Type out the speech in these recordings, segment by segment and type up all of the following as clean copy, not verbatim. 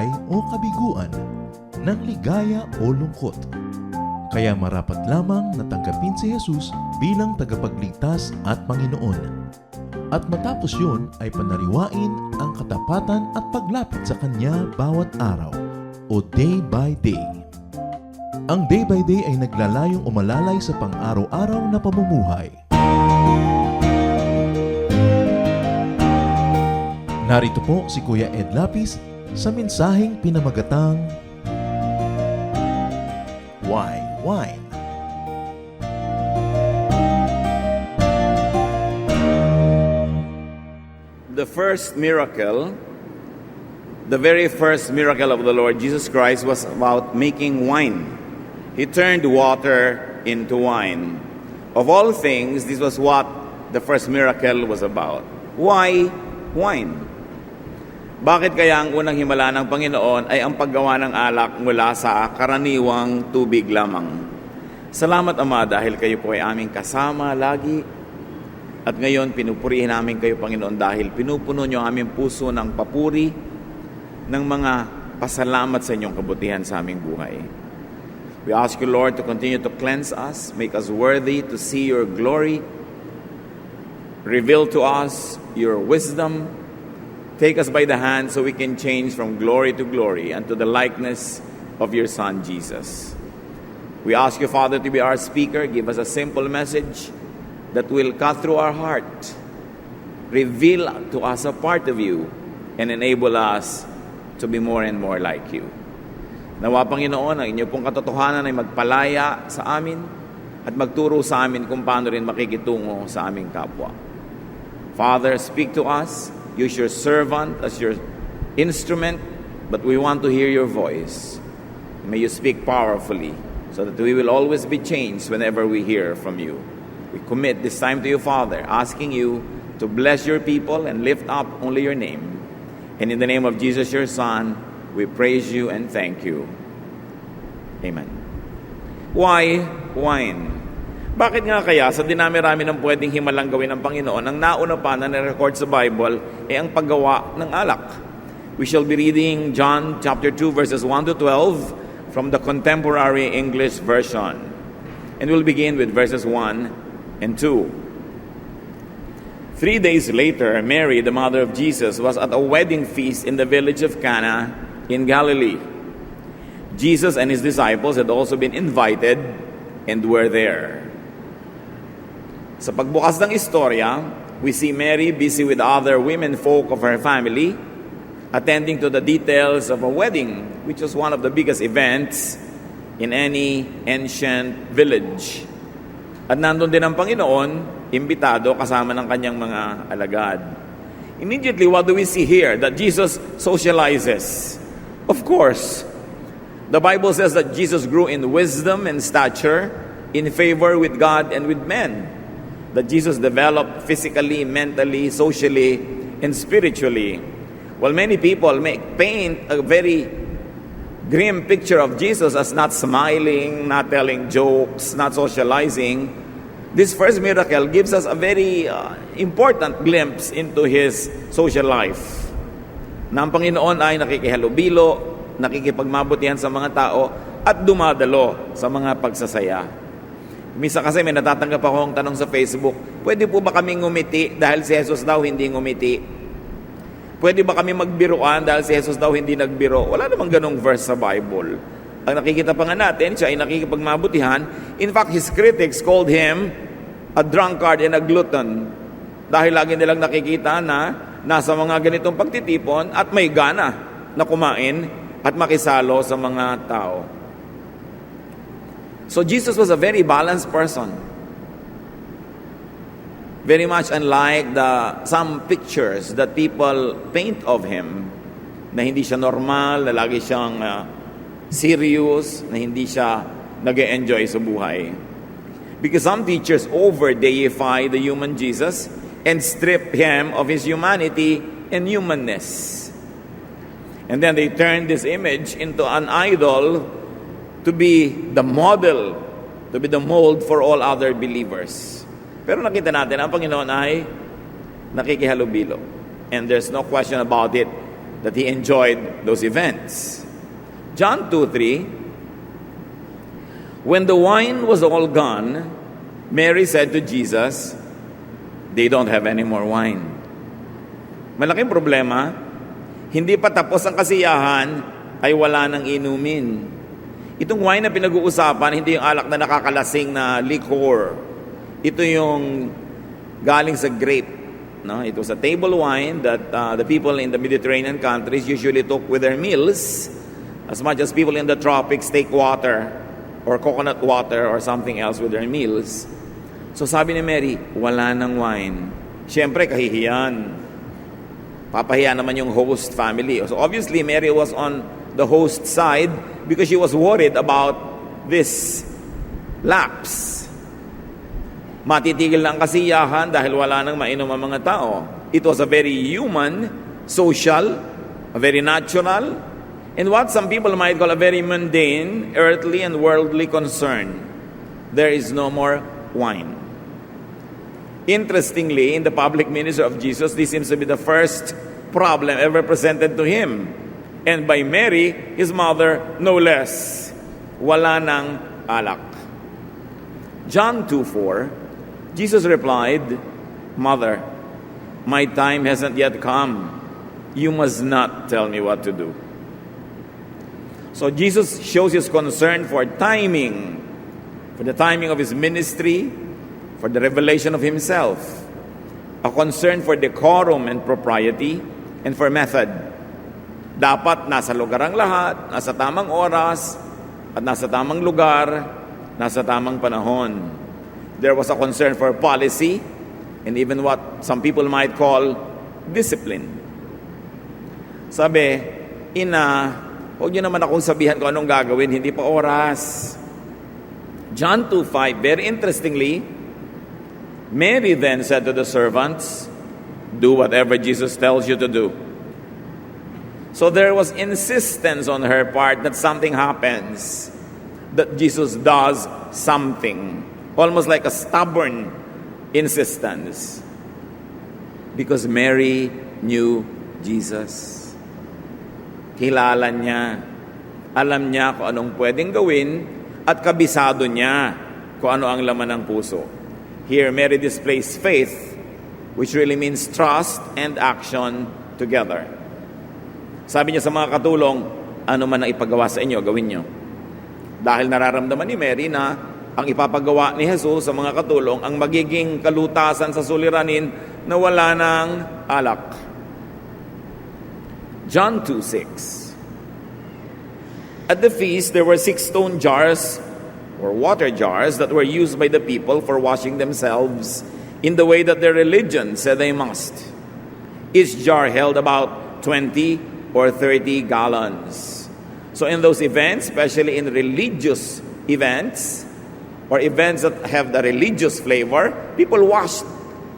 buhay o kabiguan, ng ligaya o lungkot. Kaya marapat lamang na tanggapin si Jesus bilang tagapagligtas at Panginoon. At matapos yun ay panariwain ang katapatan at paglapit sa Kanya bawat araw o day by day. Ang day by day ay naglalayong umalalay sa pang-araw-araw na pamumuhay. Narito po si Kuya Ed Lapis sa mensaheng pinamagatang Why Wine? The first miracle, the very first miracle of the Lord Jesus Christ was about making wine. He turned water into wine. Of all things, this was what the first miracle was about. Why wine? Bakit kaya ang unang himala ng Panginoon ay ang paggawa ng alak mula sa karaniwang tubig lamang? Salamat, Ama, dahil kayo po ay aming kasama lagi. At ngayon, pinupurihin namin kayo, Panginoon, dahil pinupuno niyo ang aming puso ng papuri, ng mga pasalamat sa inyong kabutihan sa aming buhay. We ask you, Lord, to continue to cleanse us, make us worthy to see your glory, reveal to us your wisdom. Take us by the hand so we can change from glory to glory and to the likeness of your Son, Jesus. We ask you, Father, to be our speaker. Give us a simple message that will cut through our heart, reveal to us a part of you, and enable us to be more and more like you. Nawa, Panginoon, ang inyo pong katotohanan ay magpalaya sa amin at magturo sa amin kung paano rin makikitungo sa aming kapwa. Father, speak to us. Use your servant as your instrument, but we want to hear your voice. May you speak powerfully so that we will always be changed whenever we hear from you. We commit this time to you, Father, asking you to bless your people and lift up only your name. And in the name of Jesus, your Son, we praise you and thank you. Amen. Why wine? Bakit nga kaya sa dinami-rami ng pwedeng himalang gawin ng Panginoon, ang nauna pa na nirecord sa Bible ay ang paggawa ng alak? We shall be reading John chapter 2 verses 1 to 12 from the Contemporary English Version. And we'll begin with verses 1 and 2. 3 days later, Mary, the mother of Jesus, was at a wedding feast in the village of Cana in Galilee. Jesus and his disciples had also been invited and were there. Sa pagbukas ng istorya, we see Mary busy with other women folk of her family, attending to the details of a wedding, which was one of the biggest events in any ancient village. At nandun din ang Panginoon, imbitado kasama ng kanyang mga alagad. Immediately, what do we see here? That Jesus socializes. Of course, the Bible says that Jesus grew in wisdom and stature, in favor with God and with men. That Jesus developed physically, mentally, socially, and spiritually. While many people paint a very grim picture of Jesus as not smiling, not telling jokes, not socializing, this first miracle gives us a very important glimpse into his social life. Na ang Panginoon ay nakikihalubilo, nakikipagmabutihan sa mga tao, at dumadalo sa mga pagsasaya. Misa kasi may natatanggap akong tanong sa Facebook, pwede po ba kaming ngumiti dahil si Jesus daw hindi ngumiti? Pwede ba kami magbiruan dahil si Jesus daw hindi nagbiro? Wala namang ganong verse sa Bible. Ang nakikita pa nga natin, siya ay nakikipagmabutihan. In fact, his critics called him a drunkard and a glutton. Dahil lagi nilang nakikita na nasa mga ganitong pagtitipon at may gana na kumain at makisalo sa mga tao. So Jesus was a very balanced person. Very much unlike some pictures that people paint of him, na hindi siya normal, na lagi siyang serious, na hindi siya nag-enjoy sa buhay. Because some teachers over-deify the human Jesus and strip him of his humanity and humanness. And then they turn this image into an idol to be the model, to be the mold for all other believers. Pero nakita natin, ang Panginoon ay nakikihalubilo. And there's no question about it. that he enjoyed those events. John 2:3, when the wine was all gone, Mary said to Jesus, they don't have any more wine. Malaking problema, hindi pa tapos ang kasiyahan, ay wala nang inumin. Itong wine na pinag-uusapan, hindi yung alak na nakakalasing na liquor. Ito yung galing sa grape. No? It was a table wine that the people in the Mediterranean countries usually took with their meals, as much as people in the tropics take water or coconut water or something else with their meals. So sabi ni Mary, wala nang wine. Siyempre, kahihiyan. Papahiya naman yung host family. So obviously, Mary was on the host side because she was worried about this lapse. Matitigil na ang kasiyahan dahil wala nang mainom ang mga tao. It was a very human, social, a very natural, and what some people might call a very mundane, earthly, and worldly concern. There is no more wine. Interestingly, in the public ministry of Jesus, this seems to be the first problem ever presented to him. And by Mary, his mother, no less. Wala nang alak. John 2:4, Jesus replied, Mother, my time hasn't yet come. You must not tell me what to do. So Jesus shows his concern for timing, for the timing of his ministry, for the revelation of himself, a concern for decorum and propriety, and for method. Dapat nasa lugar ang lahat, nasa tamang oras, at nasa tamang lugar, nasa tamang panahon. There was a concern for policy, and even what some people might call discipline. Sabi, Ina, huwag niyo naman akong sabihan kung anong gagawin, hindi pa oras. John 2:5, very interestingly, Mary then said to the servants, do whatever Jesus tells you to do. So there was insistence on her part that something happens, that Jesus does something, almost like a stubborn insistence. Because Mary knew Jesus. Kilala niya. Alam niya kung anong pwedeng gawin at kabisado niya kung ano ang laman ng puso. Here, Mary displays faith, which really means trust and action together. Sabi niya sa mga katulong, ano man ang ipagawa sa inyo, gawin niyo. Dahil nararamdaman ni Mary na ang ipapagawa ni Jesus sa mga katulong ang magiging kalutasan sa suliranin na wala ng alak. John 2:6. At the feast, there were 6 stone jars or water jars that were used by the people for washing themselves in the way that their religion said they must. Each jar held about 20 or 30 gallons. So in those events, especially in religious events, or events that have the religious flavor, people wash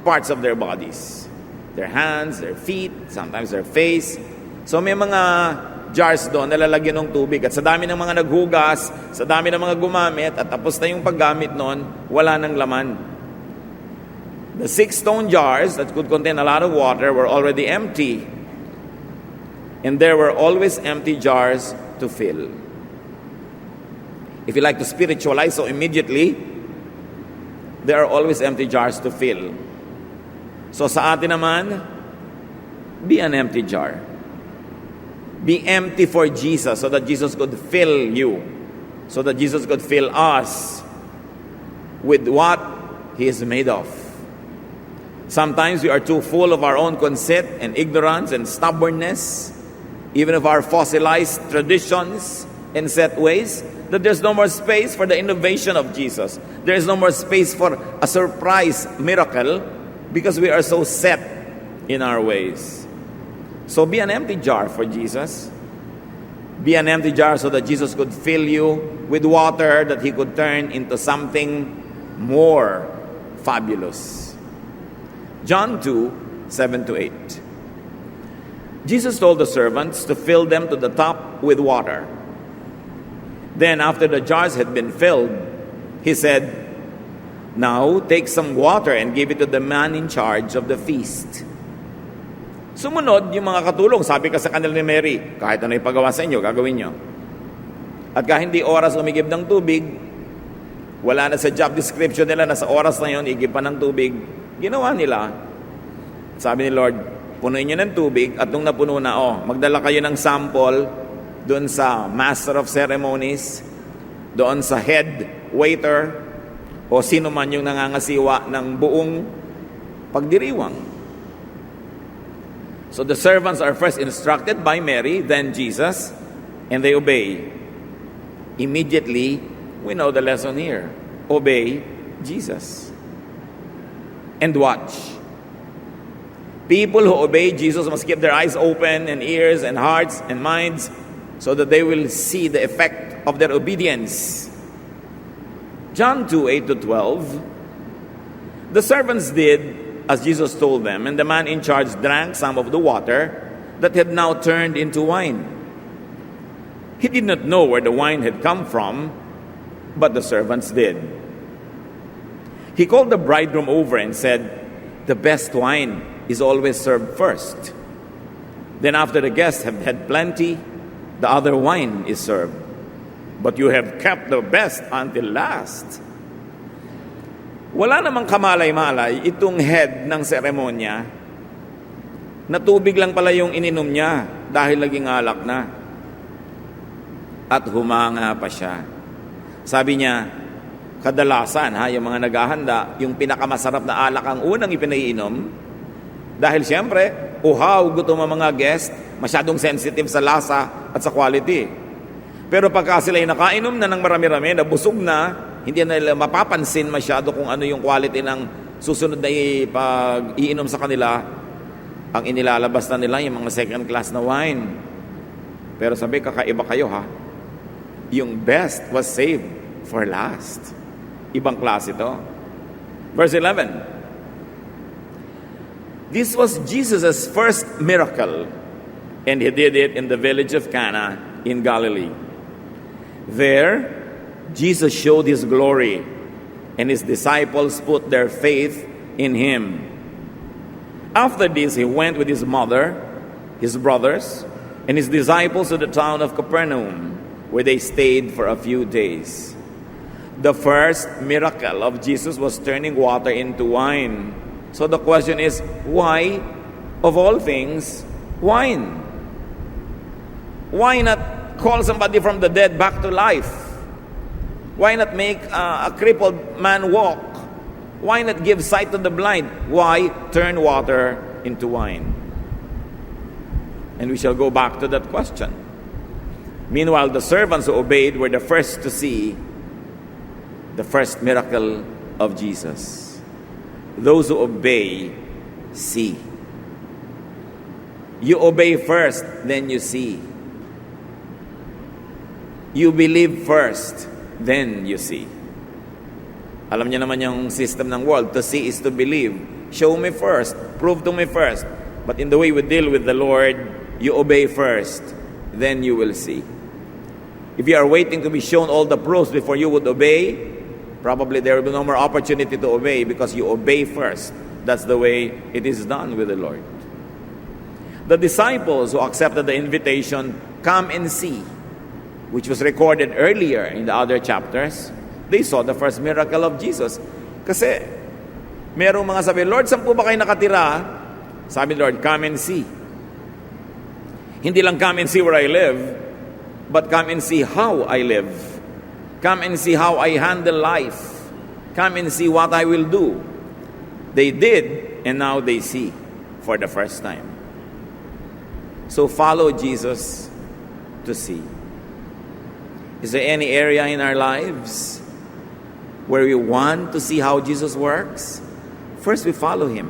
parts of their bodies. Their hands, their feet, sometimes their face. So may mga jars doon na lalagyan ng tubig. At sa dami ng mga naghugas, sa dami ng mga gumamit, at tapos na yung paggamit noon, wala nang laman. The 6 stone jars that could contain a lot of water were already empty. And there were always empty jars to fill. If you like to spiritualize so immediately, there are always empty jars to fill. So sa atin naman, be an empty jar. Be empty for Jesus so that Jesus could fill you. So that Jesus could fill us with what He is made of. Sometimes we are too full of our own conceit and ignorance and stubbornness, even of our fossilized traditions and set ways, that there's no more space for the innovation of Jesus. There is no more space for a surprise miracle because we are so set in our ways. So be an empty jar for Jesus. Be an empty jar so that Jesus could fill you with water that He could turn into something more fabulous. John 2:7-8. Jesus told the servants to fill them to the top with water. Then, after the jars had been filled, He said, now take some water and give it to the man in charge of the feast. Sumunod yung mga katulong. Sabi ka sa kanila ni Mary, kahit ano ipagawa sa inyo, gagawin nyo. At kahit hindi oras umigib ng tubig, wala na sa job description nila na sa oras na yun, igib pa ng tubig, ginawa nila. Sabi ni Lord, punuin nyo ng tubig, at nung napuno na, magdala kayo ng sample doon sa Master of Ceremonies, doon sa head waiter, o sino man yung nangangasiwa ng buong pagdiriwang. So the servants are first instructed by Mary, then Jesus, and they obey. Immediately, we know the lesson here. Obey Jesus. And watch. People who obey Jesus must keep their eyes open and ears and hearts and minds so that they will see the effect of their obedience. John 2:8-12. The servants did as Jesus told them, and the man in charge drank some of the water that had now turned into wine. He did not know where the wine had come from, but the servants did. He called the bridegroom over and said, "The best wine is always served first. Then after the guests have had plenty, the other wine is served. But you have kept the best until last." Wala namang kamalay-malay itong head ng seremonya na tubig lang pala yung ininom niya dahil naging alak na. At humanga pa siya. Sabi niya, kadalasan yung mga naghahanda, yung pinakamasarap na alak ang unang ipinaiinom dahil siyempre, uhaw, gutom ang mga guest, masyadong sensitive sa lasa at sa quality. Pero pagka sila'y nakainom na ng marami-rami, nabusog na, hindi na nila mapapansin masyado kung ano yung quality ng susunod na pag-iinom sa kanila. Ang inilalabas na nila yung mga second class na wine. Pero sabi, kakaiba kayo ha. Yung best was saved for last. Ibang klase ito. Verse 11. This was Jesus' first miracle, and he did it in the village of Cana in Galilee. There, Jesus showed his glory, and his disciples put their faith in him. After this, he went with his mother, his brothers, and his disciples to the town of Capernaum, where they stayed for a few days. The first miracle of Jesus was turning water into wine. So the question is, why, of all things, wine? Why not call somebody from the dead back to life? Why not make a crippled man walk? Why not give sight to the blind? Why turn water into wine? And we shall go back to that question. Meanwhile, the servants who obeyed were the first to see the first miracle of Jesus. Those who obey, see. You obey first, then you see. You believe first, then you see. Alam niyo naman yung system ng world. To see is to believe. Show me first. Prove to me first. But in the way we deal with the Lord, you obey first, then you will see. If you are waiting to be shown all the proofs before you would obey, probably there will be no more opportunity to obey because you obey first. That's the way it is done with the Lord. The disciples who accepted the invitation, "Come and see," which was recorded earlier in the other chapters, they saw the first miracle of Jesus. Kasi, merong mga sabi, "Lord, saan po ba kayo nakatira?" Sabi, "Lord, come and see." Hindi lang come and see where I live, but come and see how I live. Come and see how I handle life. Come and see what I will do. They did, and now they see for the first time. So follow Jesus to see. Is there any area in our lives where we want to see how Jesus works? First, we follow Him.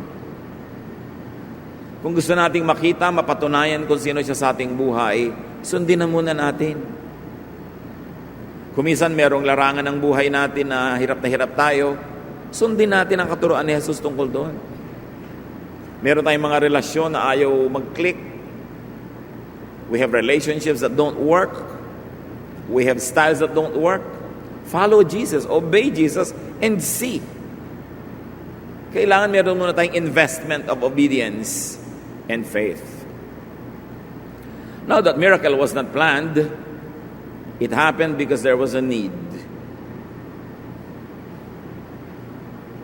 Kung gusto nating makita, mapatunayan kung sino siya sa ating buhay, sundin na muna natin. Kung minsan merong larangan ng buhay natin na hirap tayo, sundin natin ang katuruan ni Jesus tungkol doon. Meron tayong mga relasyon na ayaw mag-click. We have relationships that don't work. We have styles that don't work. Follow Jesus, obey Jesus, and see. Kailangan meron muna tayong investment of obedience and faith. Now, that miracle was not planned. It happened because there was a need.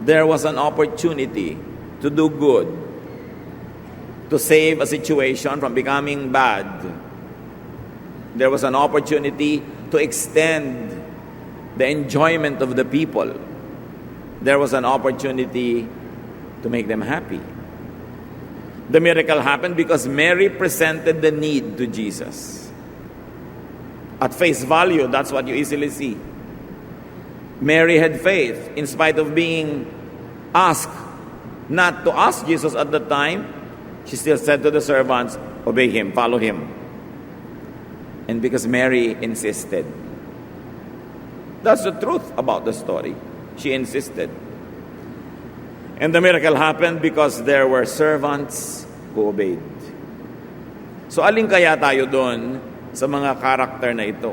There was an opportunity to do good, to save a situation from becoming bad. There was an opportunity to extend the enjoyment of the people. There was an opportunity to make them happy. The miracle happened because Mary presented the need to Jesus. At face value, that's what you easily see. Mary had faith in spite of being asked not to ask Jesus at the time. She still said to the servants, obey him, follow him. And because Mary insisted. That's the truth about the story. She insisted. And the miracle happened because there were servants who obeyed. So alin kaya tayo doon sa mga karakter na ito?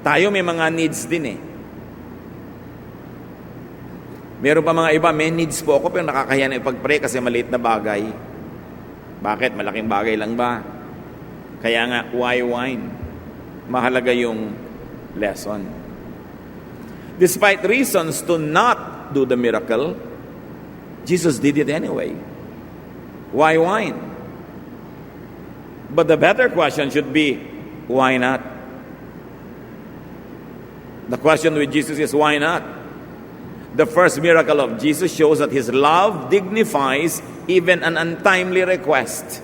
Tayo may mga needs din eh. Meron pa mga iba, may needs po ako pero nakakahiya na ipag-pray kasi maliit na bagay. Bakit? Malaking bagay lang ba? Kaya nga, why wine? Mahalaga yung lesson. Despite reasons to not do the miracle, Jesus did it anyway. Why wine? But the better question should be, why not? The question with Jesus is, why not? The first miracle of Jesus shows that his love dignifies even an untimely request.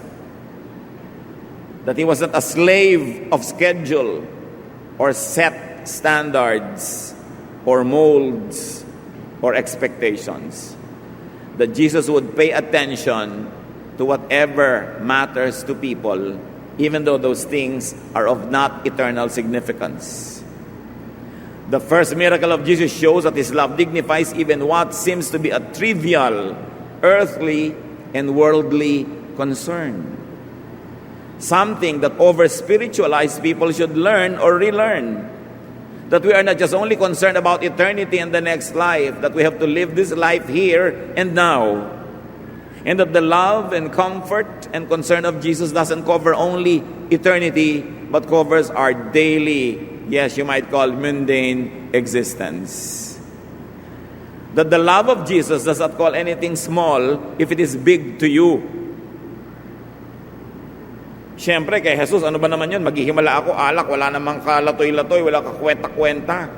That he was not a slave of schedule or set standards or molds or expectations. That Jesus would pay attention to whatever matters to people, even though those things are of not eternal significance. The first miracle of Jesus shows that his love dignifies even what seems to be a trivial, earthly, and worldly concern. Something that over-spiritualized people should learn or relearn. That we are not just only concerned about eternity and the next life, that we have to live this life here and now. And that the love and comfort and concern of Jesus doesn't cover only eternity, but covers our daily, yes, you might call mundane existence. That the love of Jesus does not call anything small if it is big to you. Siyempre, kay Jesus, ano ba naman yun? Maghihimala ako, alak, wala namang kalatoy-latoy, wala kakwenta-kwenta.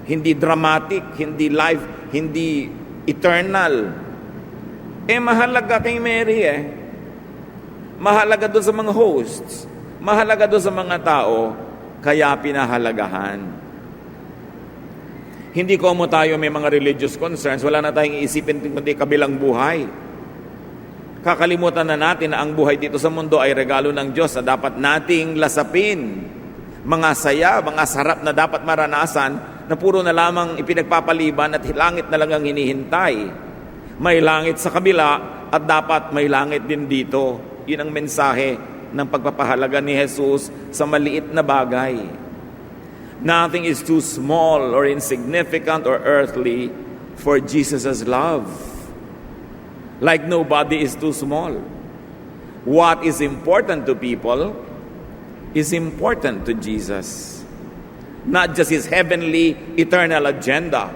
Hindi dramatic, hindi life, hindi eternal. Mahalaga kay Mary Mahalaga doon sa mga hosts. Mahalaga doon sa mga tao, kaya pinahalagahan. Hindi ko mo tayo may mga religious concerns, wala na tayong iisipin kundi kabilang buhay. Kakalimutan na natin na ang buhay dito sa mundo ay regalo ng Diyos na dapat nating lasapin. Mga saya, mga sarap na dapat maranasan na puro na lamang ipinagpapaliban at langit na lang ang hinihintay. May langit sa kabila at dapat may langit din dito. Yun ang mensahe ng pagpapahalaga ni Jesus sa maliit na bagay. Nothing is too small or insignificant or earthly for Jesus' love. Like nobody is too small. What is important to people is important to Jesus. Not just his heavenly, eternal agenda,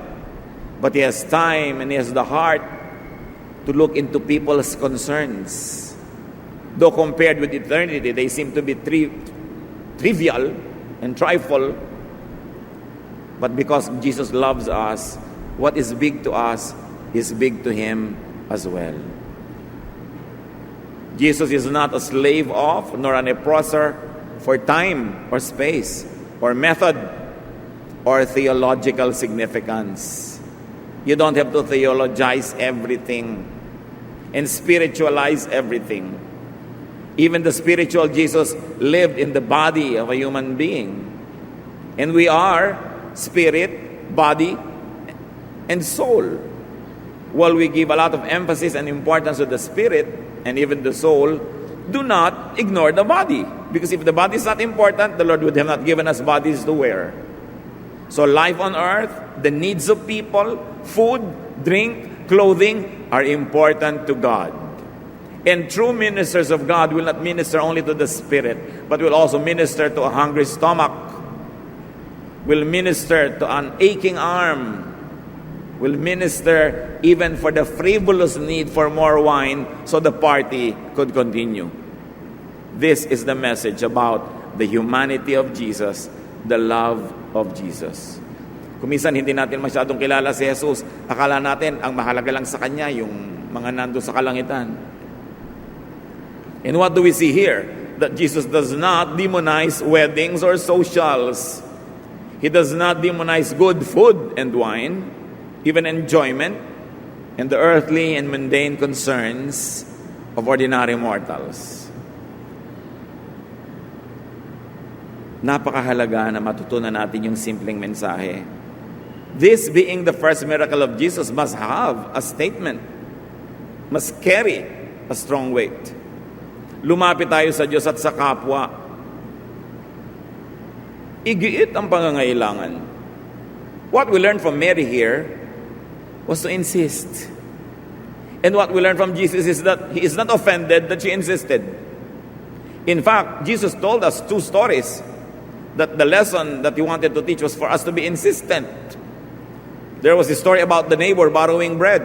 but he has time and he has the heart to look into people's concerns. Though compared with eternity, they seem to be trivial and trifle. But because Jesus loves us, what is big to us is big to him as well. Jesus is not a slave of, nor an oppressor for time or space or method or theological significance. You don't have to theologize everything and spiritualize everything. Even the spiritual Jesus lived in the body of a human being. And we are spirit, body, and soul. While we give a lot of emphasis and importance to the spirit and even the soul, do not ignore the body. Because if the body is not important, the Lord would have not given us bodies to wear. So life on earth, the needs of people, food, drink, clothing are important to God. And true ministers of God will not minister only to the spirit, but will also minister to a hungry stomach, will minister to an aching arm, will minister even for the frivolous need for more wine so the party could continue. This is the message about the humanity of Jesus, the love of Jesus. Kung minsan hindi natin masyadong kilala si Jesus, akala natin ang mahalaga lang sa Kanya yung mga nando sa kalangitan. And what do we see here? That Jesus does not demonize weddings or socials. He does not demonize good food and wine, even enjoyment, and the earthly and mundane concerns of ordinary mortals. Napakahalaga na matutunan natin yung simpleng mensahe. This being the first miracle of Jesus must have a statement, must carry a strong weight. Lumapit tayo sa Diyos at sa kapwa. Igiit ang pangangailangan. What we learned from Mary here was to insist. And what we learned from Jesus is that He is not offended that she insisted. In fact, Jesus told us 2 stories that the lesson that He wanted to teach was for us to be insistent. There was a story about the neighbor borrowing bread.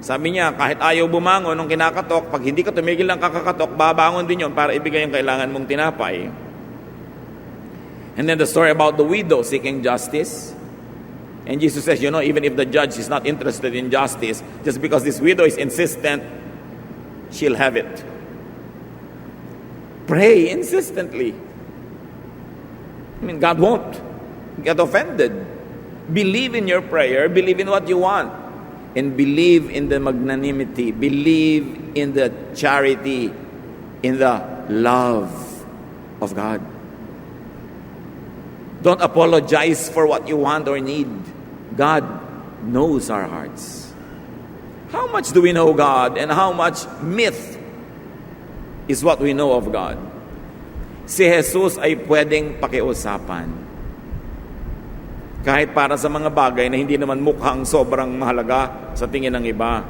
Sabi niya, kahit ayaw bumangon nung kinakatok, pag hindi ka tumigil ng kakakatok, babangon din yon para ibigay yung kailangan mong tinapay. And then the story about the widow seeking justice. And Jesus says, even if the judge is not interested in justice, just because this widow is insistent, she'll have it. Pray insistently. God won't get offended. Believe in your prayer, believe in what you want, and believe in the magnanimity, believe in the charity, in the love of God. Don't apologize for what you want or need. God knows our hearts. How much do we know God, and how much myth is what we know of God? Si Jesus ay pwedeng pakiusapan. Kahit para sa mga bagay na hindi naman mukhang sobrang mahalaga sa tingin ng iba.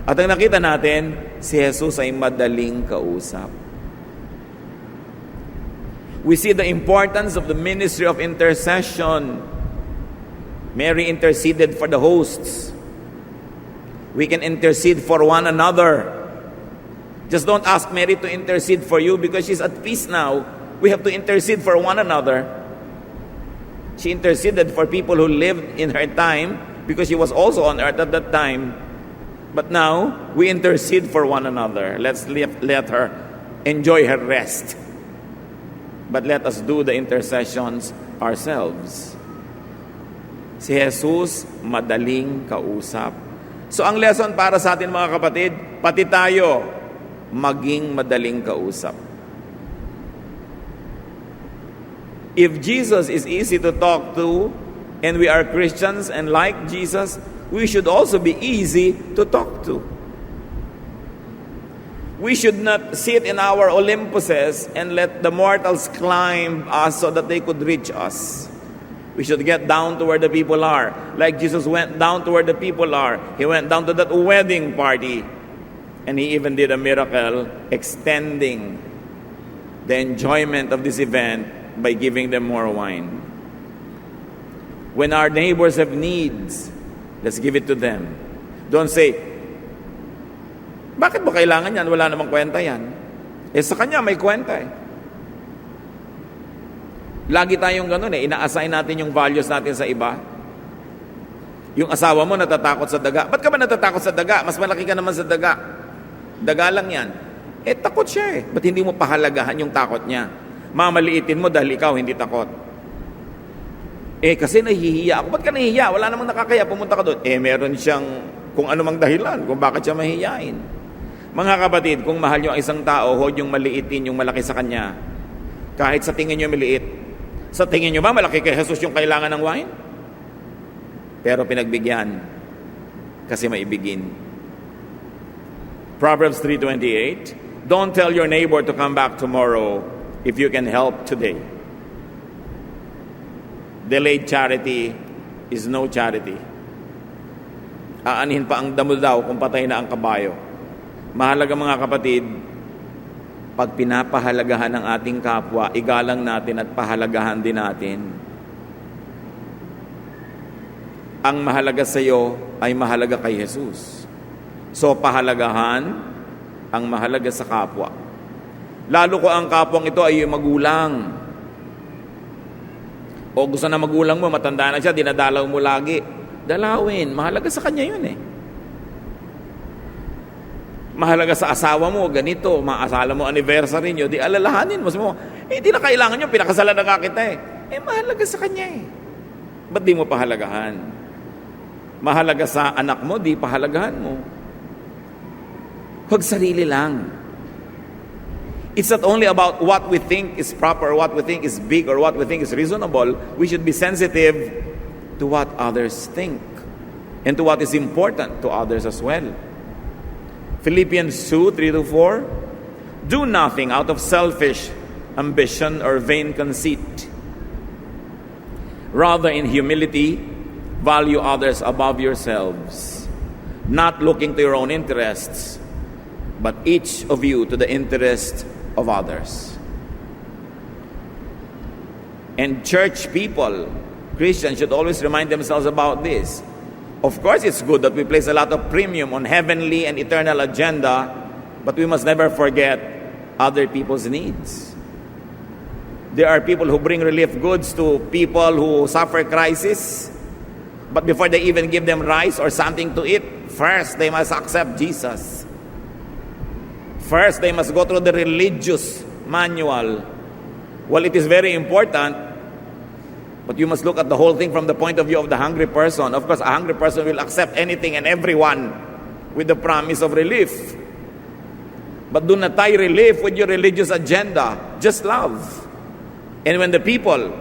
At ang nakita natin, si Jesus ay madaling kausap. We see the importance of the ministry of intercession. Mary interceded for the hosts. We can intercede for one another. Just don't ask Mary to intercede for you because she's at peace now. We have to intercede for one another. She interceded for people who lived in her time because she was also on earth at that time. But now, we intercede for one another. Let's let her enjoy her rest. But let us do the intercessions ourselves. Si Jesus, madaling kausap. So ang lesson para sa atin mga kapatid, pati tayo, maging madaling kausap. If Jesus is easy to talk to, and we are Christians and like Jesus, we should also be easy to talk to. We should not sit in our Olympuses and let the mortals climb us so that they could reach us. We should get down to where the people are. Like Jesus went down to where the people are. He went down to that wedding party. And He even did a miracle extending the enjoyment of this event by giving them more wine. When our neighbors have needs, let's give it to them. Don't say, bakit mo kailangan yan? Wala namang kwenta yan. Sa kanya may kwenta Lagi tayong ganun ina-assign natin yung values natin sa iba. Yung asawa mo natatakot sa daga. Ba't ka ba natatakot sa daga? Mas malaki ka naman sa daga. Daga lang yan. Takot siya Ba't hindi mo pahalagahan yung takot niya? Mamaliitin mo dahil ikaw hindi takot. Kasi nahihiya ako. Ba't ka nahihiya? Wala namang nakakaya, pumunta ka doon. Meron siyang kung anumang dahilan kung bakit siya mahihiyain. Mga kapatid, kung mahal niyo ang isang tao, huwag niyong maliitin yung malaki sa kanya. Kahit sa tingin niyo maliit. Sa tingin niyo ba malaki kay Jesus yung kailangan ng wine? Pero pinagbigyan kasi maibigin. Proverbs 3:28, don't tell your neighbor to come back tomorrow if you can help today. Delayed charity is no charity. Aanhin pa ang damo daw kung patay na ang kabayo. Mahalaga mga kapatid, pag pinapahalagahan ng ating kapwa, igalang natin at pahalagahan din natin. Ang mahalaga sa iyo ay mahalaga kay Jesus. So, pahalagahan ang mahalaga sa kapwa. Lalo ko ang kapwang ito ay yung magulang. O gusto na magulang mo, matanda na siya, dinadalaw mo lagi. Dalawin, mahalaga sa kanya yun eh. Mahalaga sa asawa mo, ganito, maasala mo anniversary nyo, di alalahanin mo. Hindi na kailangan nyo, pinakasalan na kita eh. Mahalaga sa kanya eh. Ba't di mo pahalagahan? Mahalaga sa anak mo, di pahalagahan mo. Huwag sarili lang. It's not only about what we think is proper, what we think is big, or what we think is reasonable. We should be sensitive to what others think and to what is important to others as well. Philippians 2:3-4, do nothing out of selfish ambition or vain conceit. Rather, in humility, value others above yourselves, not looking to your own interests, but each of you to the interest of others. And church people, Christians, should always remind themselves about this. Of course, it's good that we place a lot of premium on heavenly and eternal agenda, but we must never forget other people's needs. There are people who bring relief goods to people who suffer crisis, but before they even give them rice or something to eat, first they must accept Jesus. First, they must go through the religious manual. Well, it is very important, but you must look at the whole thing from the point of view of the hungry person. Of course, a hungry person will accept anything and everyone with the promise of relief. But do not tie relief with your religious agenda. Just love. And when the people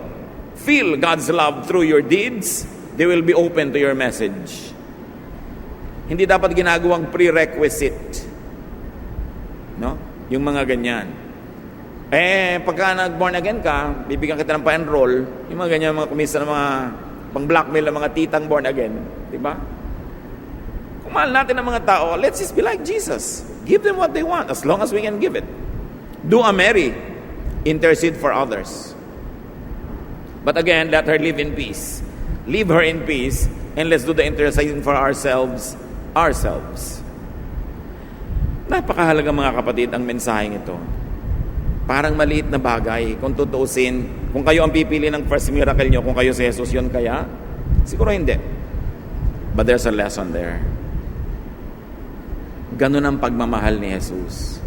feel God's love through your deeds, they will be open to your message. Hindi dapat ginagawang prerequisite. No? Yung mga ganyan. Pagka nag-born again ka, bibigyan kita ng pa-enroll, yung mga ganyan, mga kumisa ng mga pang-blackmail ng mga titang born again. Diba? Kung mahal natin ng mga tao, let's just be like Jesus. Give them what they want, as long as we can give it. Do a Mary. Intercede for others. But again, let her live in peace. Leave her in peace, and let's do the intercession for ourselves. Napakahalaga mga kapatid ang mensaheng ito. Parang maliit na bagay kung tutuusin. Kung kayo ang pipili ng first miracle nyo, kung kayo si Jesus, yun kaya? Siguro hindi. But there's a lesson there. Ganun ang pagmamahal ni Jesus.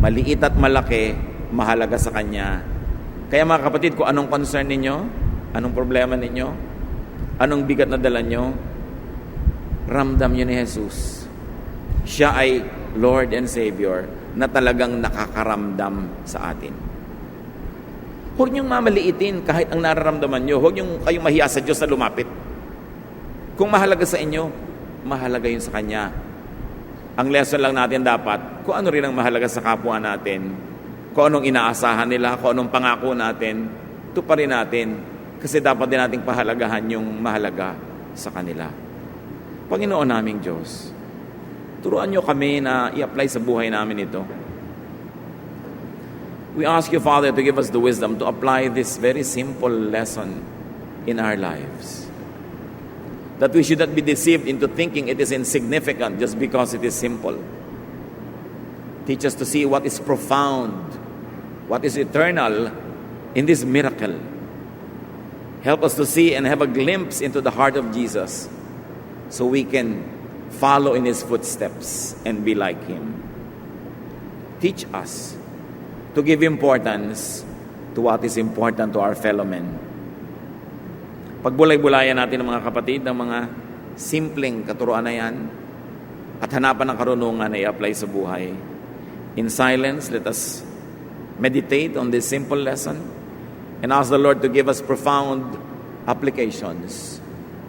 Maliit at malaki, mahalaga sa Kanya. Kaya mga kapatid, kung anong concern ninyo, anong problema ninyo, anong bigat na dala nyo, ramdam nyo ni Jesus. Siya ay Lord and Savior na talagang nakakaramdam sa atin. Huwag niyong mamaliitin kahit ang nararamdaman niyo. Huwag niyong kayong mahiya sa Diyos na lumapit. Kung mahalaga sa inyo, mahalaga yun sa Kanya. Ang lesson lang natin dapat, kung ano rin ang mahalaga sa kapwa natin, kung anong inaasahan nila, kung anong pangako natin, tuparin natin. Kasi dapat din nating pahalagahan yung mahalaga sa kanila. Panginoon naming Diyos, turuan niyo kami na i-apply sa buhay namin ito. We ask you, Father, to give us the wisdom to apply this very simple lesson in our lives. That we should not be deceived into thinking it is insignificant just because it is simple. Teach us to see what is profound, what is eternal in this miracle. Help us to see and have a glimpse into the heart of Jesus so we can follow in His footsteps and be like Him. Teach us to give importance to what is important to our fellow men. Pagbulay-bulayan natin ng mga kapatid ng mga simpleng katuruan na yan at hanapan ng karunungan na i-apply sa buhay. In silence, let us meditate on this simple lesson and ask the Lord to give us profound applications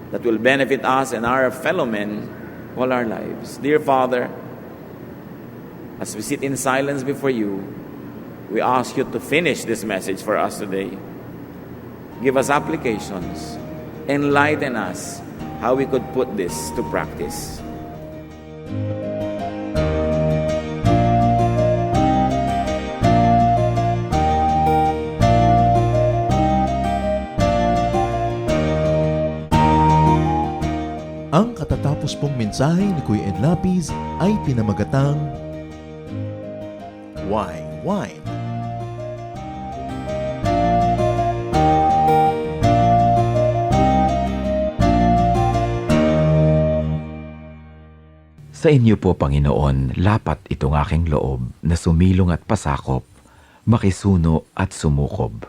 that will benefit us and our fellow men all our lives. Dear Father, as we sit in silence before you, we ask you to finish this message for us today. Give us applications. Enlighten us how we could put this to practice. natapos pong mensahe ni Kuya Ed Lapis ay pinamagatang Wine. Sa inyo po, Panginoon, lapat itong aking loob na sumilong at pasakop, makisuno at sumukob.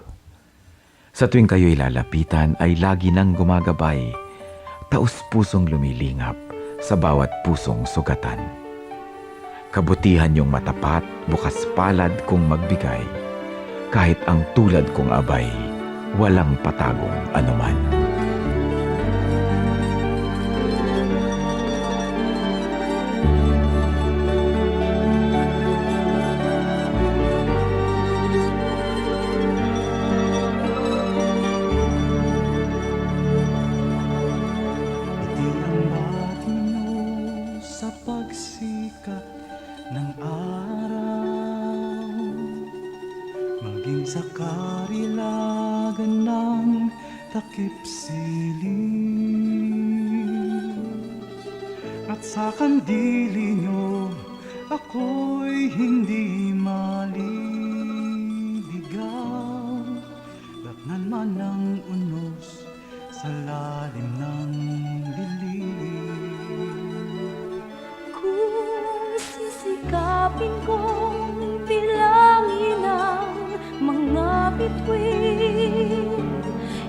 Sa tuwing kayo'y lalapitan ay lagi nang gumagabay, taus-pusong lumilingap sa bawat pusong sugatan. Kabutihan yung matapat, bukas palad kong magbigay, kahit ang tulad kong abay, walang patagong anuman. Ng araw, maging sa karilagan ng takip silim, at sa kandili nyo ako'y hindi maliligaw. Datnan man ng unos sa lalim ng dilim. Sisikapin kong bilangin ang mga bituin,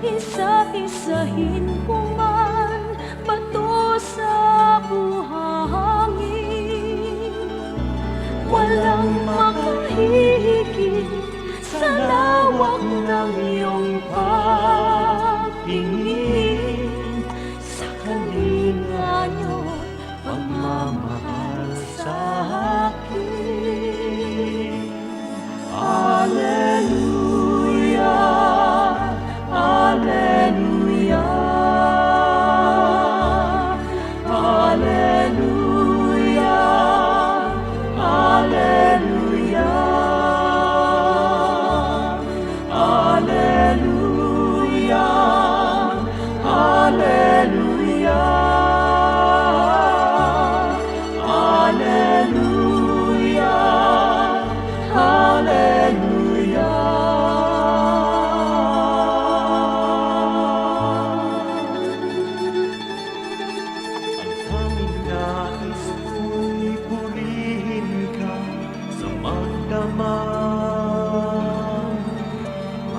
isa-isahin kong man bato sa buhangin. Walang makahihigit sa lawak ng iyong pagtingin, sa kalinga niyo pagmamahal sa akin. Alleluia, alleluia, alleluia, alleluia, alleluia, alleluia.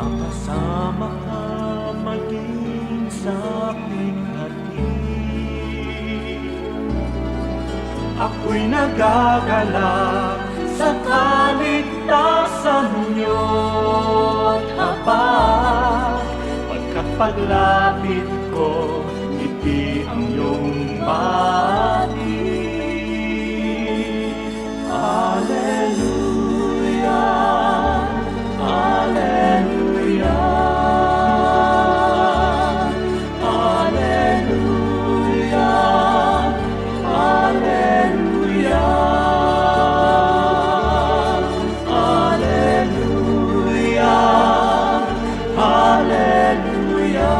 Makasama ka maging sa aking hatid. Ako'y nagagalak sa kaligtasan niyo't habag, pagkat paglapit ko, ngiti ang iyong bati. Alleluia, alleluia, alleluia, alleluia, alleluia, alleluia.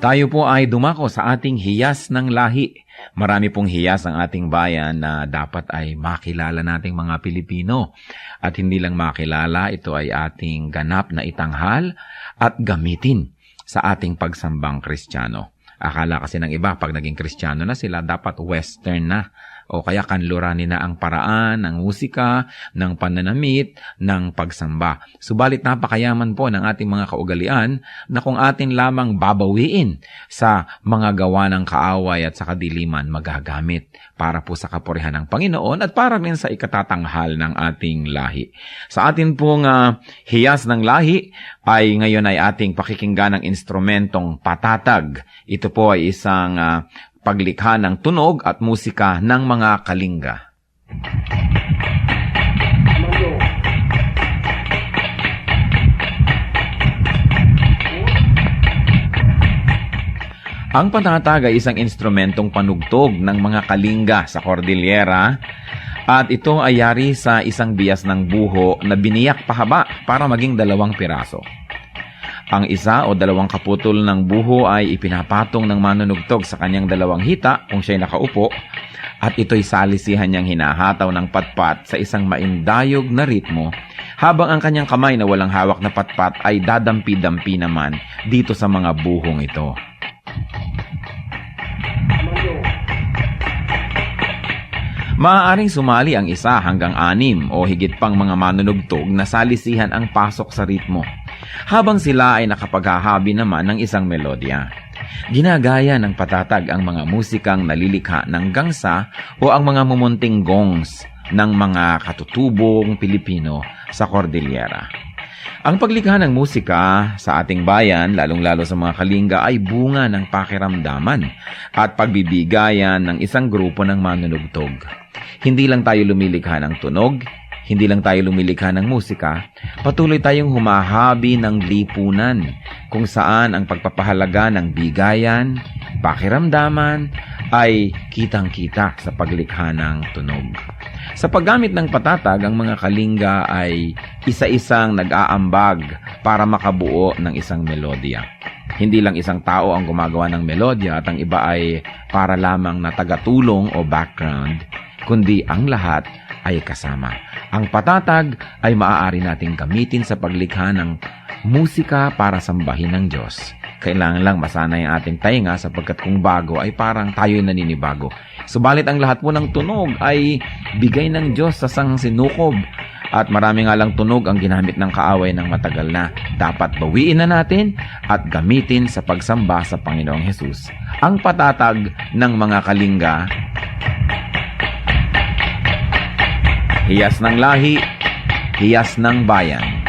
Tayo po ay dumako sa ating hiyas ng lahi. Marami pong hiyas ang ating bayan na dapat ay makilala nating mga Pilipino. At hindi lang makilala, ito ay ating ganap na itanghal at gamitin sa ating pagsambang Kristiyano. Akala kasi ng iba, pag naging Kristiyano na sila, dapat Western na. O kaya kanluranin na ang paraan, ng musika, ng pananamit, ng pagsamba. Subalit napakayaman po ng ating mga kaugalian na kung atin lamang babawiin sa mga gawa ng kaaway at sa kadiliman magagamit para po sa kapurihan ng Panginoon at para rin sa ikatatanghal ng ating lahi. Sa atin pong hiyas ng lahi ay ngayon ay ating pakikinggan ng instrumentong patatag. Ito po ay isang paglikha ng tunog at musika ng mga kalinga. Ang patatag ay isang instrumentong panugtog ng mga kalinga sa Cordillera at ito ay yari sa isang bias ng buho na biniyak pahaba para maging 2 piraso. Ang isa o 2 kaputol ng buho ay ipinapatong ng manunugtog sa kanyang 2 hita kung siya'y nakaupo at ito'y salisihan niyang hinahataw ng patpat sa isang maindayog na ritmo habang ang kanyang kamay na walang hawak na patpat ay dadampi-dampi naman dito sa mga buhong ito. Maaaring sumali ang 1 hanggang 6 o higit pang mga manunugtog na salisihan ang pasok sa ritmo, habang sila ay nakapaghahabi naman ng isang melodya. Ginagaya ng patatag ang mga musikang nalilikha ng gangsa o ang mga mumunting gongs ng mga katutubong Pilipino sa Cordillera. Ang paglikha ng musika sa ating bayan, lalong-lalo sa mga kalinga, ay bunga ng pakiramdaman at pagbibigayan ng isang grupo ng manunugtog. Hindi lang tayo lumilikha ng tunog, hindi lang tayo lumilikha ng musika, patuloy tayong humahabi ng lipunan kung saan ang pagpapahalaga ng bigayan, pakiramdaman ay kitang-kita sa paglikha ng tunog. Sa paggamit ng patatag, ang mga kalinga ay isa-isang nag-aambag para makabuo ng isang melodya. Hindi lang isang tao ang gumagawa ng melodya at ang iba ay para lamang na tagatulong o background, kundi ang lahat ay kasama. Ang patatag ay maaari nating gamitin sa paglikha ng musika para sambahin ng Diyos. Kailangan lang masanay ang ating tainga sapagkat kung bago ay parang tayo'y naninibago. Subalit ang lahat po ng tunog ay bigay ng Diyos sa sangsinukob. At marami nga lang tunog ang ginamit ng kaaway ng matagal na. Dapat bawiin na natin at gamitin sa pagsamba sa Panginoong Hesus. Ang patatag ng mga kalinga, hiyas ng lahi, hiyas ng bayan.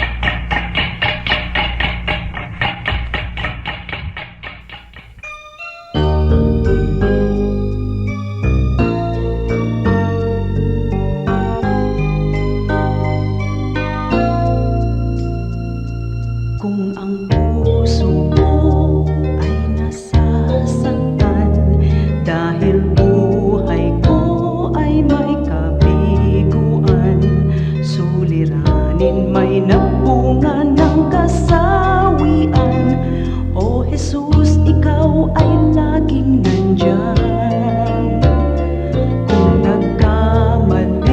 Kung ang puso mo ay nasasaktan dahil buhay ko ay may kabiguan, suliranin may nagbunga ng kasawian. O Jesus, ikaw ay laging nandyan. Kung nagkamalit,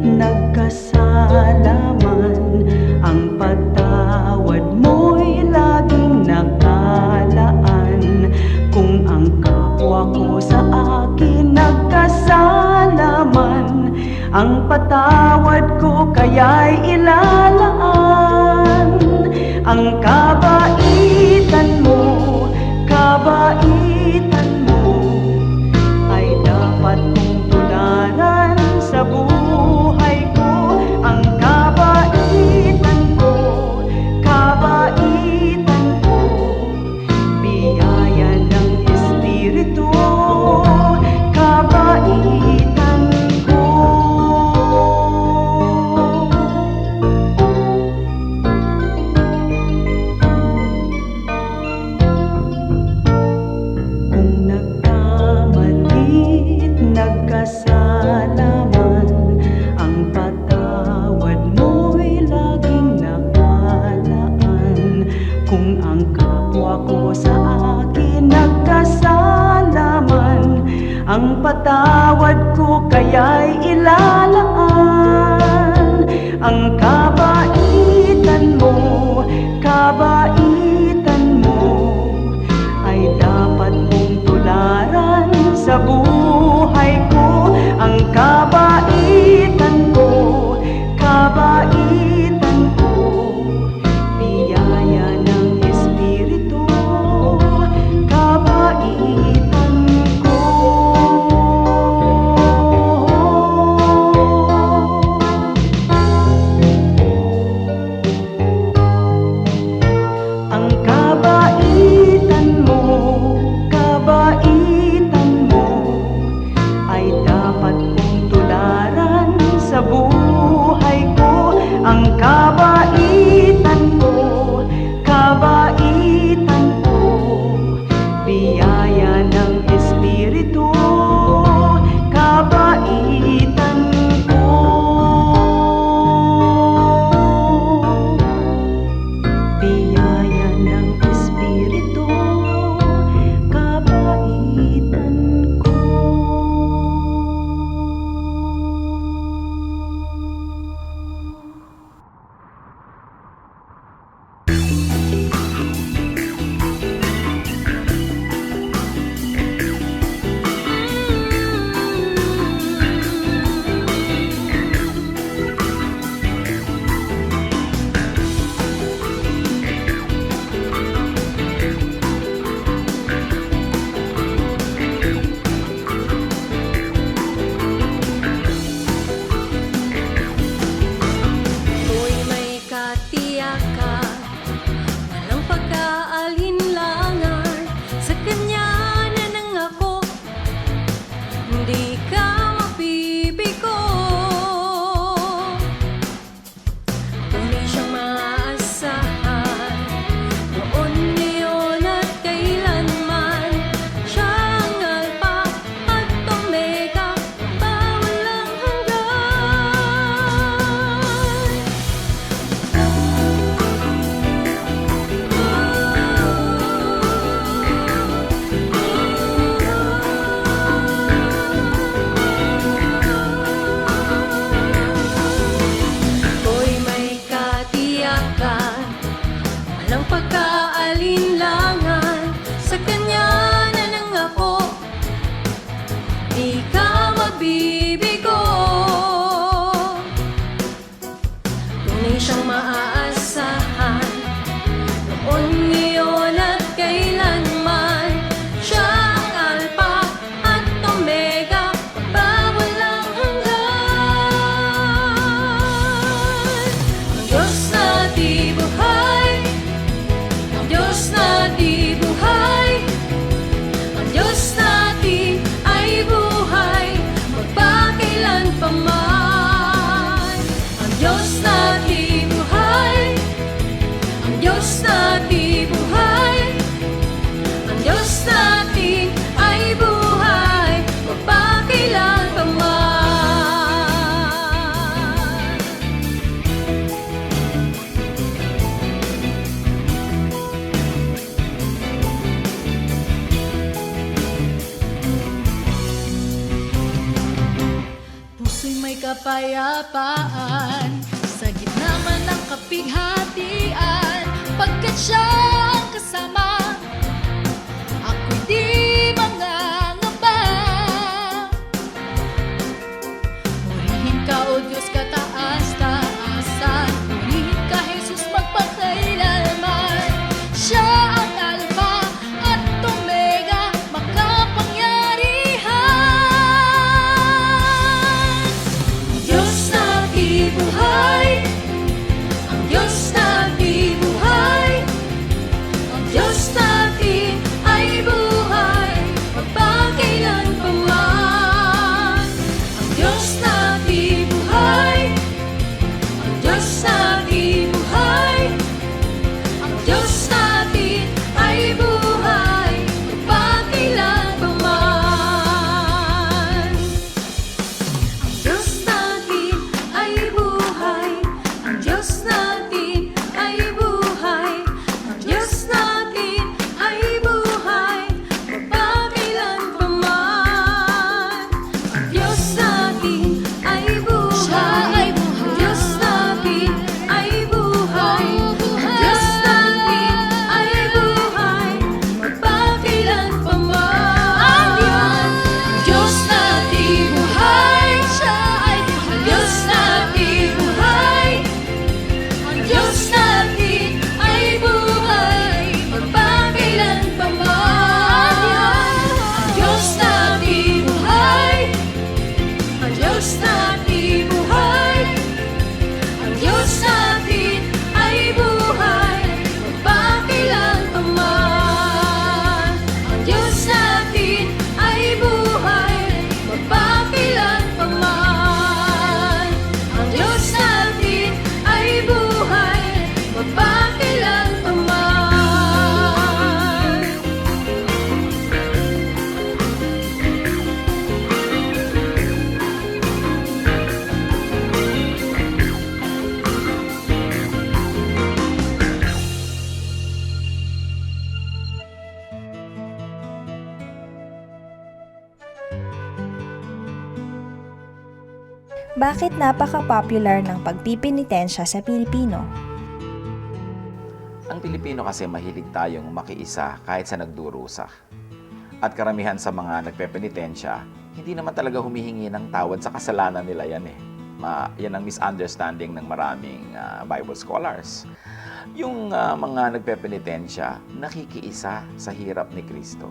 nagkasalaman, ang patawad mo'y laging nakalaan. Kung ang kapwa ko sa akin nagkasalaman, ang patawad ko kaya'y ilalaan. Ang kabaitan mo ay dapat kong tularan sa buhay ko. Ang kabaitan ko, biyaya ng Espiritu, kabaitan ko. ang patawad ko kaya'y ilalaan. Ang kabaitan mo ay dapat mong tularan sa buhay ko. Ang kabaitan ko, biyaya ng Espiritu, kabaitan ko. Ang kabaitan mo ay dapat kong tularan sa buhay ko. Ang kabaitan ko, biyaya ng Espiritu, kabaitan ko. Biyaya ng Espiritu, kabaitan ko. Ako'y may katiyakan, walang pagkaalinlangan, sa Kanya na nangako, hindi ka mabibigo. Tunay siyang maaasahan, noon, ngayon at kailanman. Siya ang Alpha at Omega, walang hanggan. Ako'y may katiyakan, walang pagkaalinlangan, sa Kanya na nangako, di ka mabibigo. Tunay siyang maaasahan, noon, ngayon at kailanman. Siya ang Alpha at Omega, walang hanggan. Ang Diyos na di buhay, ang Diyos na di buhay, ang Diyos natin ay buhay, magpakailan pa man. Ang Diyos na di buhay, ang Diyos na di buhay, ang Diyos natin ay buhay, magpakailan pa man. Puso'y may kapayapaan, sa gitna man ng kapighatian, pagkat siya ang kasama, ako'y di mangangamba. Purihin ka, O Diyos, kataas-taasan, purihin ka, Jesus, magpakailanman. Siya ang Alpha at Omega, makapangyarihan. Ang Diyos na di buhay, ang Diyos na di buhay, ang Diyos Bakit napaka-popular ng pagpipinitensya sa Pilipino? Ang Pilipino kasi mahilig tayong makiisa kahit sa nagdurusa. At karamihan sa mga nagpepenitensya, hindi naman talaga humihingi ng tawad sa kasalanan nila yan eh. Yan ang misunderstanding ng maraming Bible scholars. Yung mga nagpepenitensya, nakikiisa sa hirap ni Kristo.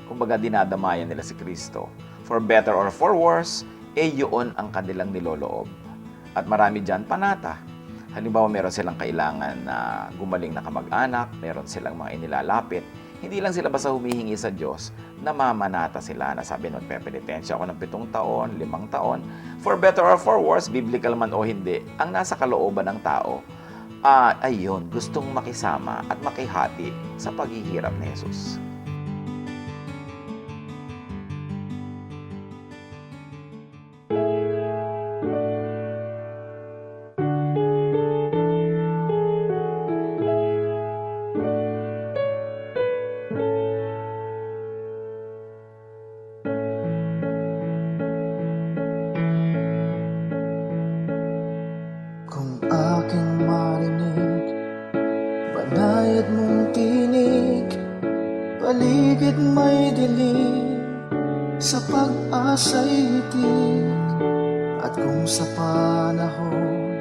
Kumbaga dinadamayan nila si Kristo. For better or for worse, yun ang kanilang niloloob. At marami dyan panata. Halimbawa, meron silang kailangan na gumaling na kamag-anak, meron silang mga inilalapit. Hindi lang sila basta humihingi sa Diyos, namamanata sila na sabi ng pepenitensya ako ng 7 taon, 5 taon. For better or for worse, biblical man o hindi, ang nasa kalooban ng tao, ayun, gustong makisama at makihati sa paghihirap ni Jesus. Kung aking marinig, banayad mong tinig, paligid may dilim, sa pag-asa'y itig. At kung sa panahon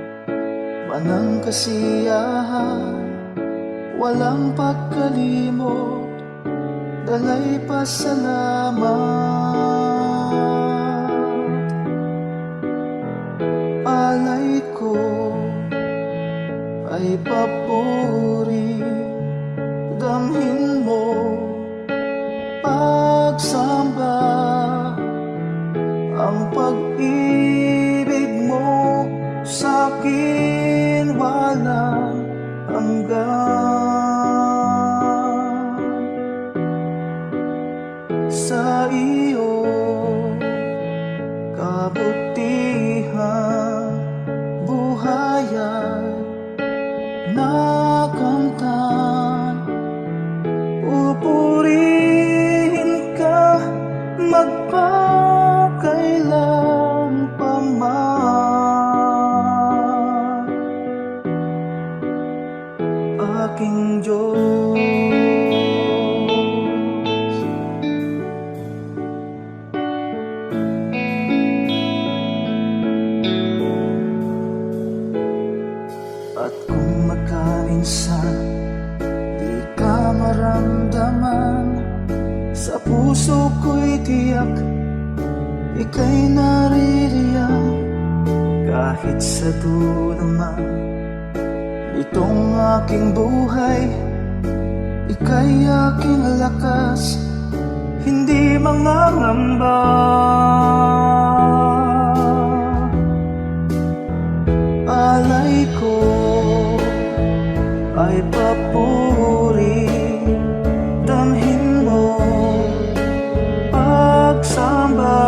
manang kasiyahan, walang pagkalimot, dalay pasalamat. Alay ko ay papuri, damhin mo pagsamba, ang pag-ibig mo sa'kin walang hanggan. Sa iyo kabutihan, buhayan, nakamtan, pupurihin ka magpakailan pa man, aking Diyos. At kung magkainsan, di ka maramdaman, sa puso ko'y tiyak, ika'y naririyan. Kahit sa dunaman, itong aking buhay, ika'y aking lakas, hindi mangangamba. Alay ko ay papuri, damhin mo pagsamba,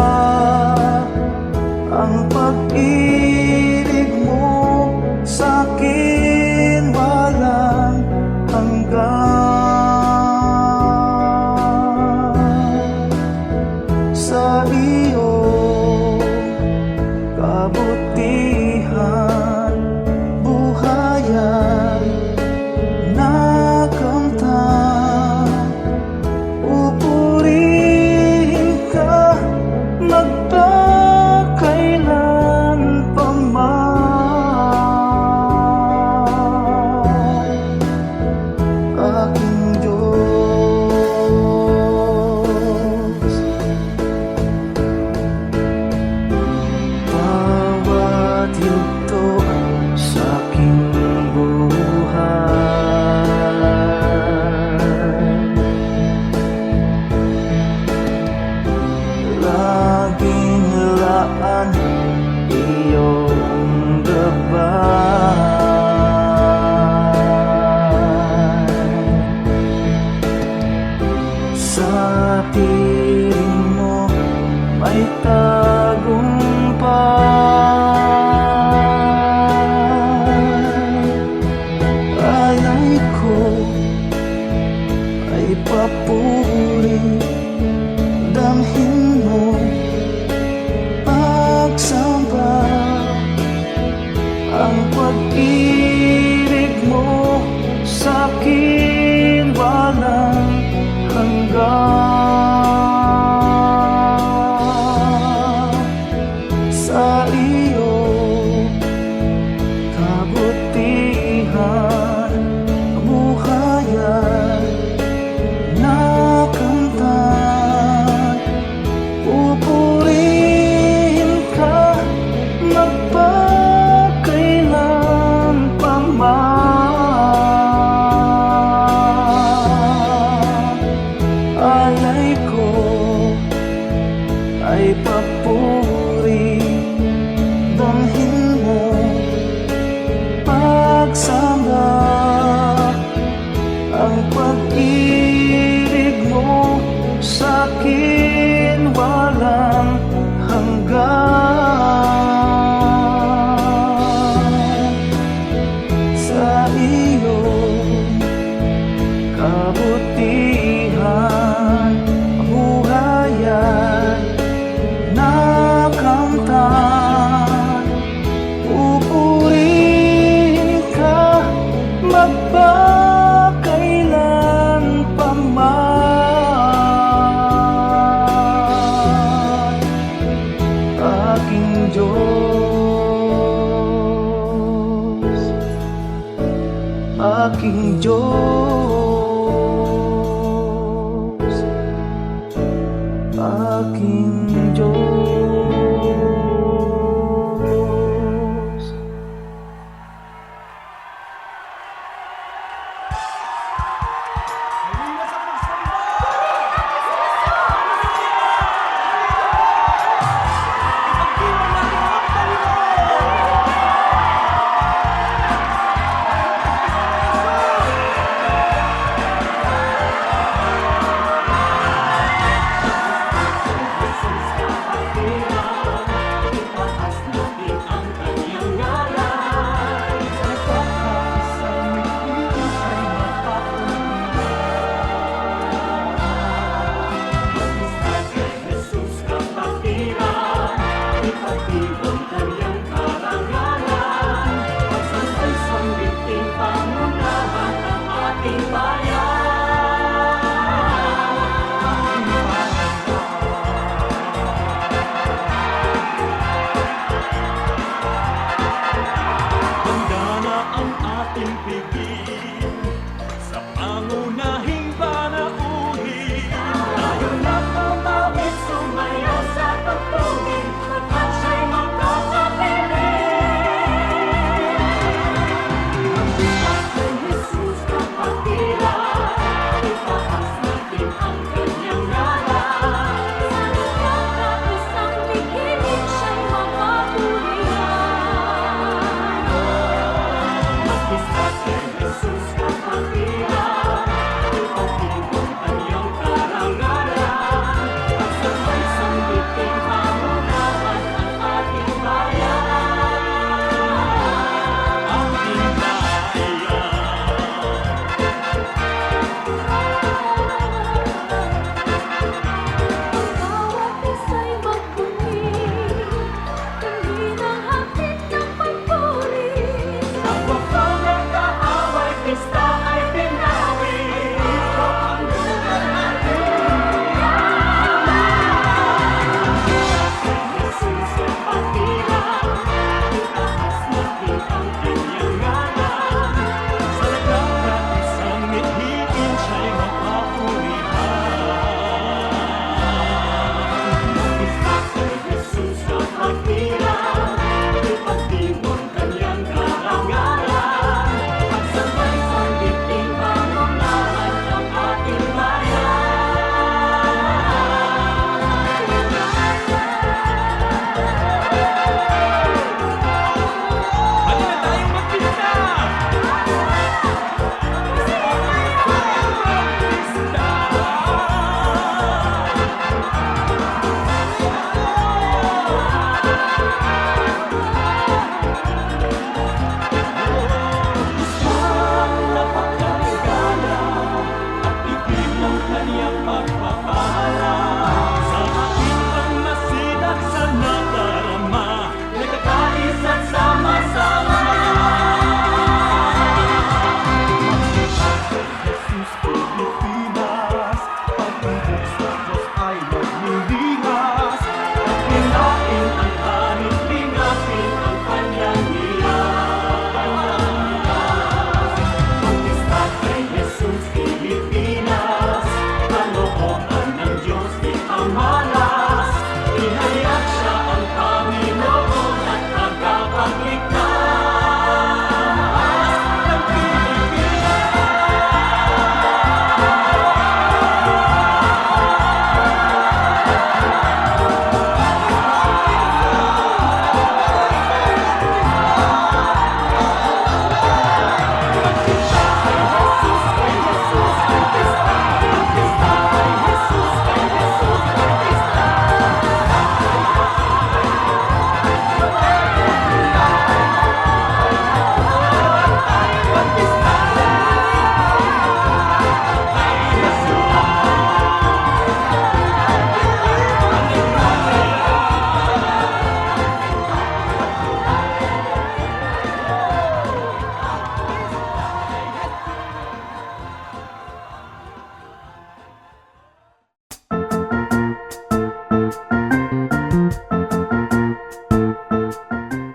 ang pag-ibig mo sa'kin walang hanggan. Sa iyo kabutihan, buhayan, nakamtan, pupurihin ka magpakailan pa man, aking Diyos. Bawat yugto sa aking buhay, laging laan iyong gabay. Sa piling mo may tagumpay. Alay ko ay papuri, damhin mo pagsamba, ay papuri. Damhin mo pagsamba ang pag-ibig mo sa'kin walang hanggan. Sa iyong kabutihan buhay ay nakamtan. Pupurihin ka magpakailan pa man, aking Diyos, aking Diyos, aking Diyos.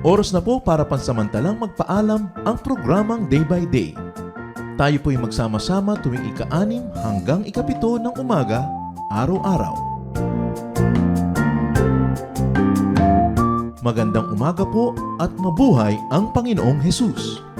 Oras na po para pansamantalang magpaalam ang programang Day by Day. Tayo po'y magsama-sama tuwing ika-6 hanggang ika-7 ng umaga, araw-araw. Magandang umaga po at mabuhay ang Panginoong Hesus!